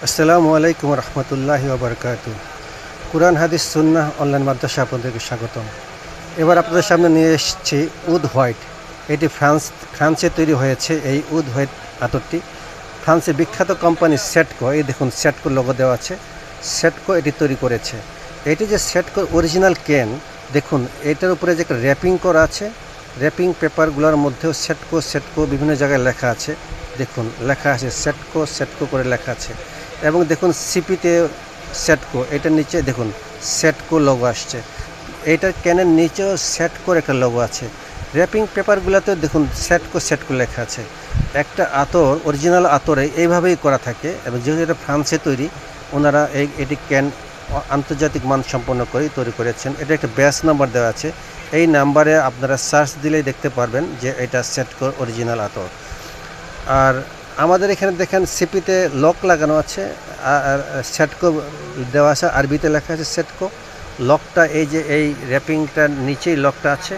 আসসালামু আলাইকুম রহমতুল্লাহি ওবরকাতু। কুরআন হাদিস সুন্নাহ অনলাইন মাদ্রাসা আপনাদেরকে স্বাগতম। এবার আপনাদের সামনে নিয়ে এসেছি উড হোয়াইট। এটি ফ্রান্সে তৈরি হয়েছে। এই উড হোয়াইট আতরটি ফ্রান্সের বিখ্যাত কোম্পানি সেটকো, এই দেখুন সেটকো লোগো দেওয়া আছে, সেটকো এটি তৈরি করেছে। এটি যে সেটকোর অরিজিনাল ক্যান, দেখুন এটার উপরে যে একটা র্যাপিং করা আছে, র্যাপিং পেপারগুলোর মধ্যেও সেটকো সেটকো বিভিন্ন জায়গায় লেখা আছে। দেখুন লেখা আছে সেটকো সেটকো করে লেখা আছে। এবং দেখুন সিপিতে সেটকো, এটার নিচে দেখুন সেটকো লোগো আসছে। এইটার ক্যানের নিচেও সেটকোর একটা লোগো আছে। র্যাপিং পেপারগুলোতেও দেখুন সেটকো সেটকো লেখা আছে। একটা আতর, অরিজিনাল আতরে এইভাবেই করা থাকে, এবং যেহেতু এটা ফ্রান্সে তৈরি, ওনারা এটি ক্যান আন্তর্জাতিক মানসম্পন্ন করেই তৈরি করেছেন। এটা একটা ব্যাচ নাম্বার দেওয়া আছে। এই নাম্বারে আপনারা সার্চ দিলেই দেখতে পারবেন যে এটা সেটকোর অরিজিনাল আতর। আর আমাদের এখানে দেখেন সিপিতে লক লাগানো আছে, আর সেটকো দেওয়া আছে, আরবিতে লেখা আছে সেটকো। লকটা এই যে এই র্যাপিংটার নিচেই লকটা আছে,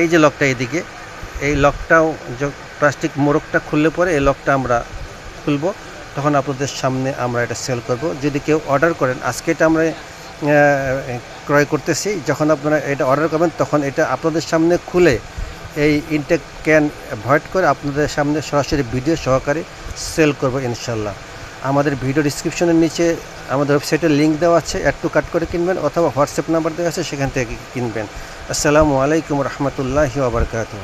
এই যে লকটা এইদিকে, এই লকটাও প্লাস্টিক মোড়কটা খুললে পরে এই লকটা আমরা খুলব, তখন আপনাদের সামনে আমরা এটা সেল করব। যদি কেউ অর্ডার করেন, আজকে এটা আমরা ক্রয় করতেছি, যখন আপনারা এটা অর্ডার করবেন তখন এটা আপনাদের সামনে খুলে এই ইনটেক ক্যান ভয়েড করে আপনাদের সামনে সরাসরি ভিডিও সহকারে সেল করব ইনশাল্লাহ। আমাদের ভিডিও ডিসক্রিপশনের নিচে আমাদের ওয়েবসাইটের লিঙ্ক দেওয়া আছে, অ্যাড টু কার্ট করে কিনবেন, অথবা হোয়াটসঅ্যাপ নাম্বার দেওয়া আছে, সেখান থেকে কিনবেন। আসসালামু আলাইকুম রহমতুল্লাহি ওয়া বারাকাতুহু।